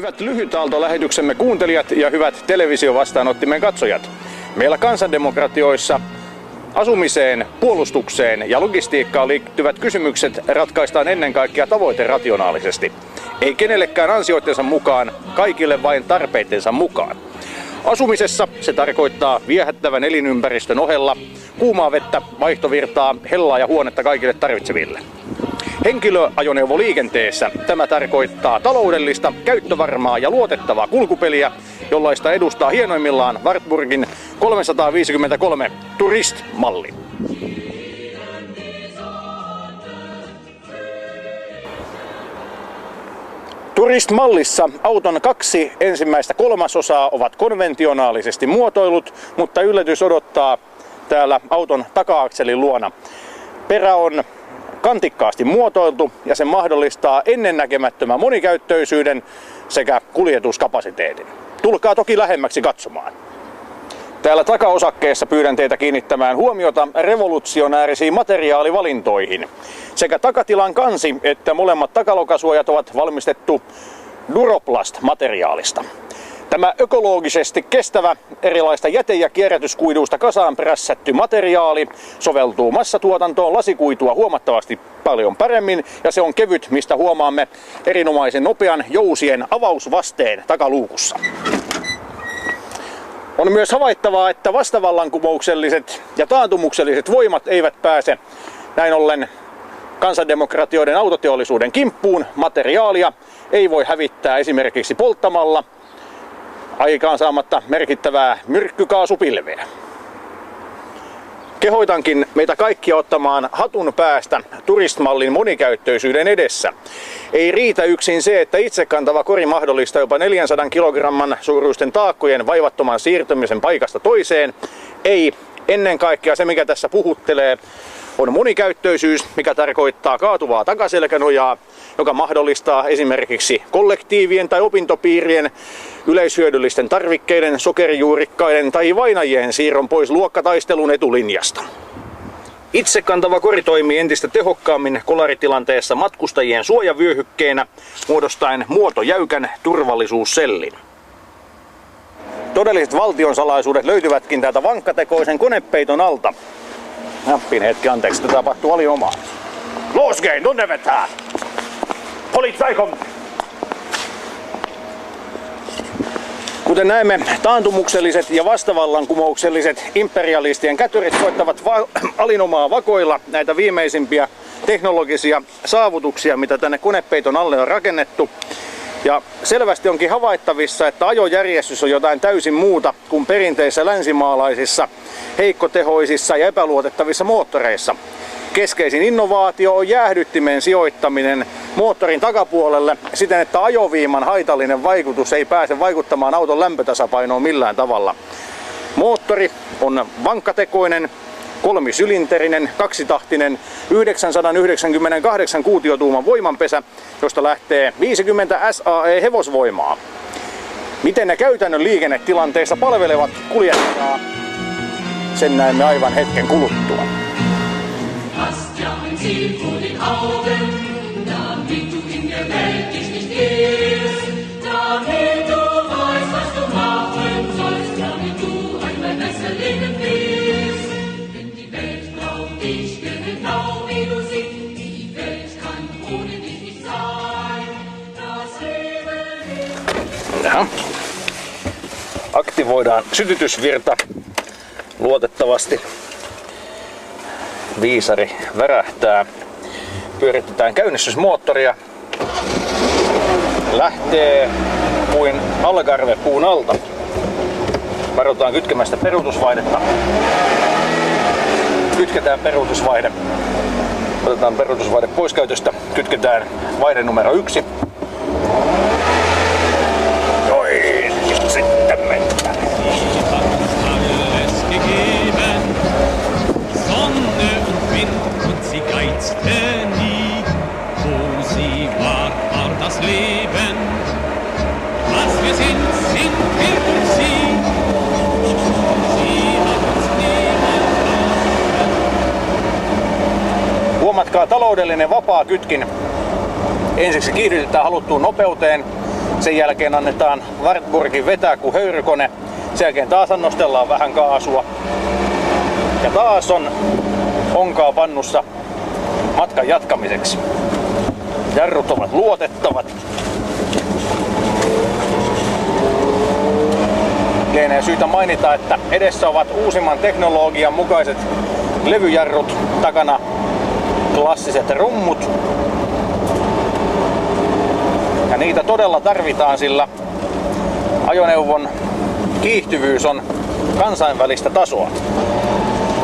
Hyvät lyhytaaltolähetyksemme kuuntelijat ja hyvät televisiovastaanottimen katsojat. Meillä kansandemokratioissa asumiseen, puolustukseen ja logistiikkaan liittyvät kysymykset ratkaistaan ennen kaikkea tavoiterationaalisesti. Ei kenellekään ansioittensa mukaan, kaikille vain tarpeittensa mukaan. Asumisessa se tarkoittaa viehättävän elinympäristön ohella kuumaa vettä, vaihtovirtaa, hellaa ja huonetta kaikille tarvitseville. Henkilöajoneuvoliikenteessä tämä tarkoittaa taloudellista, käyttövarmaa ja luotettavaa kulkupeliä, jollaista edustaa hienoimmillaan Wartburgin 353 Tourist-malli. Tourist-mallissa auton 2 ensimmäistä kolmasosaa ovat konventionaalisesti muotoilut, mutta yllätys odottaa täällä auton taka-akselin luona. Perä on kantikkaasti muotoiltu ja se mahdollistaa ennennäkemättömän monikäyttöisyyden sekä kuljetuskapasiteetin. Tulkaa toki lähemmäksi katsomaan. Täällä takaosakkeessa pyydän teitä kiinnittämään huomiota revolutionäärisiin materiaalivalintoihin. Sekä takatilan kansi että molemmat takalokasuojat ovat valmistettu Duroplast-materiaalista. Tämä ökologisesti kestävä, erilaista jäte- ja kierrätyskuiduista kasaan prässätty materiaali soveltuu massatuotantoon lasikuitua huomattavasti paljon paremmin ja se on kevyt, mistä huomaamme erinomaisen nopean jousien avausvasteen takaluukussa. On myös havaittavaa, että vastavallankumoukselliset ja taantumukselliset voimat eivät pääse näin ollen kansandemokratioiden autoteollisuuden kimppuun. Materiaalia ei voi hävittää esimerkiksi polttamalla aikaansaamatta merkittävää myrkkykaasupilveä. Kehoitankin meitä kaikkia ottamaan hatun päästä Tourist-mallin monikäyttöisyyden edessä. Ei riitä yksin se, että itsekantava kori mahdollistaa jopa 400 kilogramman suuruisten taakkojen vaivattoman siirtymisen paikasta toiseen. Ei, ennen kaikkea se mikä tässä puhuttelee on monikäyttöisyys, mikä tarkoittaa kaatuvaa takaselkänojaa, joka mahdollistaa esimerkiksi kollektiivien tai opintopiirien, yleishyödyllisten tarvikkeiden, sokerijuurikkaiden tai vainajien siirron pois luokkataistelun etulinjasta. Itsekantava kori toimii entistä tehokkaammin kolaritilanteessa matkustajien suojavyöhykkeenä, muodostaen muotojäykän turvallisuussellin. Todelliset valtionsalaisuudet löytyvätkin täältä vankkatekoisen konepeiton alta. Nappin hetki, anteeksi, tätä tapahtuu aliomaa. Losgehen, tunne vetää! Polizei kommt! Kuten näemme, taantumukselliset ja vastavallankumoukselliset imperialistien kätyrit koittavat alinomaa vakoilla näitä viimeisimpiä teknologisia saavutuksia, mitä tänne konepeiton alle on rakennettu. Ja selvästi onkin havaittavissa, että ajojärjestys on jotain täysin muuta kuin perinteisissä länsimaalaisissa, heikkotehoisissa ja epäluotettavissa moottoreissa. Keskeisin innovaatio on jäähdyttimen sijoittaminen moottorin takapuolelle siten, että ajoviiman haitallinen vaikutus ei pääse vaikuttamaan auton lämpötasapainoon millään tavalla. Moottori on vankkatekoinen, kolmisylinterinen, kaksitahtinen, 998 kuutiotuuman voimanpesä, josta lähtee 50 SAE hevosvoimaa. Miten ne käytännön liikennetilanteissa palvelevat kuljettajaa, sen näemme aivan hetken kuluttua. Aktivoidaan sytytysvirta luotettavasti. Viisari värähtää. Pyöritetään käynnistysmoottoria. Lähtee kuin Algarve puun alta. Varotaan kytkemästä peruutusvaihdetta. Kytketään peruutusvaihde. Otetaan peruutusvaihde pois käytöstä. Kytketään vaihde numero 1. Noin, ja sitten mennään. Huomatkaa taloudellinen vapaa kytkin. Ensiksi kiihdytetään haluttuun nopeuteen Sen jälkeen annetaan Wartburgin vetää kuin höyrykone. Sen jälkeen taas annostellaan vähän kaasua. Ja taas on onkaa pannussa matkan jatkamiseksi. Jarrut ovat luotettavat. Lienee syytä mainita, että edessä ovat uusimman teknologian mukaiset levyjarrut, takana klassiset rummut. Ja niitä todella tarvitaan, sillä ajoneuvon kiihtyvyys on kansainvälistä tasoa.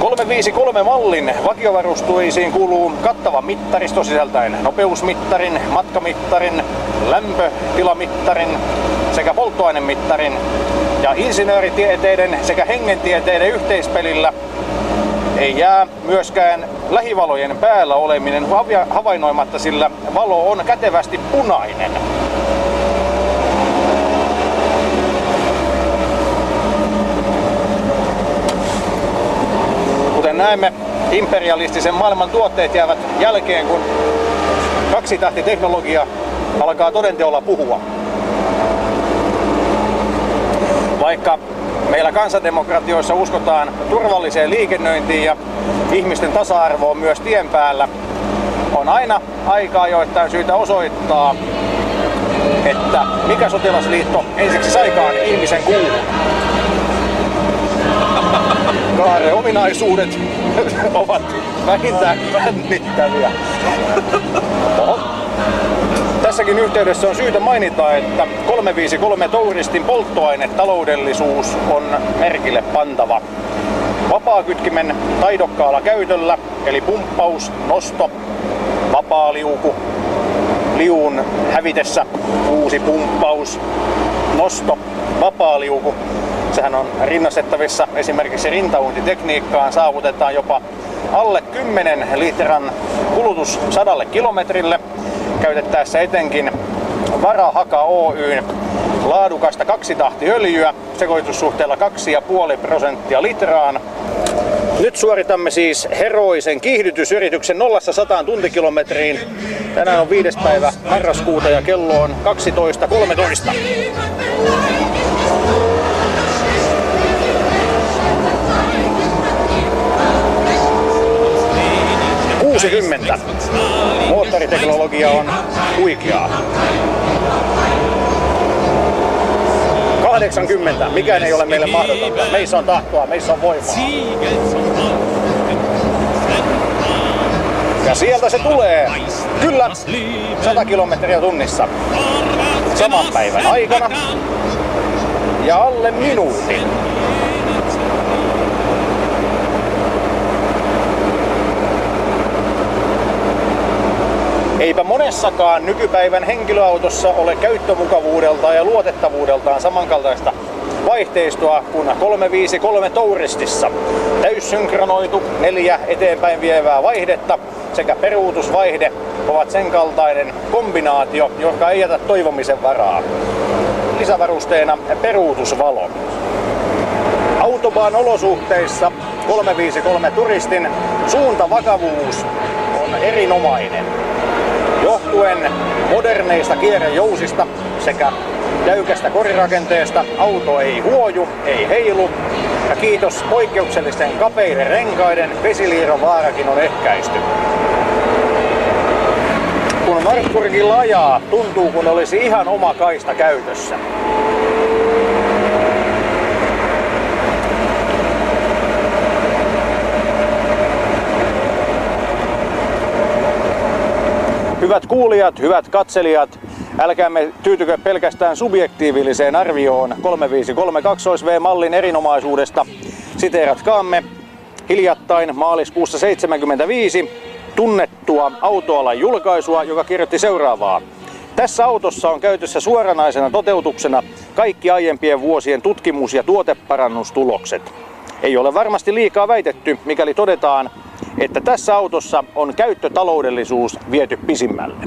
353 mallin vakiovarusteisiin kuuluu kattava mittaristo sisältäen nopeusmittarin, matkamittarin, lämpötilamittarin sekä polttoainemittarin. Ja insinööritieteiden sekä hengentieteiden yhteispelillä ei jää myöskään lähivalojen päällä oleminen havainnoimatta, sillä valo on kätevästi punainen. Kuten näemme, imperialistisen maailman tuotteet jäävät jälkeen, kun kaksitähtiteknologia alkaa todenteolla puhua. Vaikka meillä kansandemokratioissa uskotaan turvalliseen liikennöintiin ja ihmisten tasa-arvoon myös tien päällä, on aina aikaa ajoittain syytä osoittaa, että mikä sotilasliitto ensiksi saikaan ihmisen kuulun. Kaare-ominaisuudet ovat vähintään jännittäviä. Tässäkin yhteydessä on syytä mainita, että 353 Touristin polttoainetaloudellisuus on merkille pantava. Vapaakytkimen taidokkaalla käytöllä, eli pumppaus, nosto, vapaaliuku, liuun hävitessä uusi pumppaus, nosto, vapaaliuku. Sehän on rinnastettavissa esimerkiksi rintauintitekniikkaan, saavutetaan jopa alle 10 litran kulutus 100 kilometrille. Käytettäessä etenkin Varahaka Oyn laadukasta kaksitahtiöljyä sekoitussuhteella 2,5% litraan. Nyt suoritamme siis heroisen kiihdytysyrityksen 0-100 tuntikilometriin. Tänään on 5. päivä marraskuuta ja kello on 12.13. 60. Moottoriteknologia on huikeaa. 80. Mikään ei ole meille mahdotonta. Meissä on tahtoa, meissä on voimaa. Ja sieltä se tulee. Kyllä, 100 kilometriä tunnissa. Saman päivän aikana. Ja alle minuutin. Eipä monessakaan nykypäivän henkilöautossa ole käyttömukavuudeltaan ja luotettavuudeltaan samankaltaista vaihteistoa kuin 353 Touristissa. Täyssynkronoitu 4 eteenpäin vievää vaihdetta sekä peruutusvaihde ovat sen kaltainen kombinaatio, joka ei jätä toivomisen varaa. Lisävarusteena peruutusvalo. Autobahn olosuhteissa 353 Touristin suuntavakavuus on erinomainen. Johtuen moderneista kierrejousista sekä jäykästä korirakenteesta auto ei huoju, ei heilu ja kiitos poikkeuksellisten kapeiden renkaiden vesiliiron vaarakin on ehkäisty. Kun Wartburgilla ajaa, tuntuu kun olisi ihan oma kaista käytössä. Hyvät kuulijat, hyvät katselijat, älkäämme tyytykö pelkästään subjektiivilliseen arvioon 353 2V-mallin erinomaisuudesta. Siteeratkaamme hiljattain maaliskuussa 1975 tunnettua autoalan julkaisua, joka kirjoitti seuraavaa. Tässä autossa on käytössä suoranaisena toteutuksena kaikki aiempien vuosien tutkimus- ja tuoteparannustulokset. Ei ole varmasti liikaa väitetty, mikäli todetaan, että tässä autossa on käyttötaloudellisuus viety pisimmälle.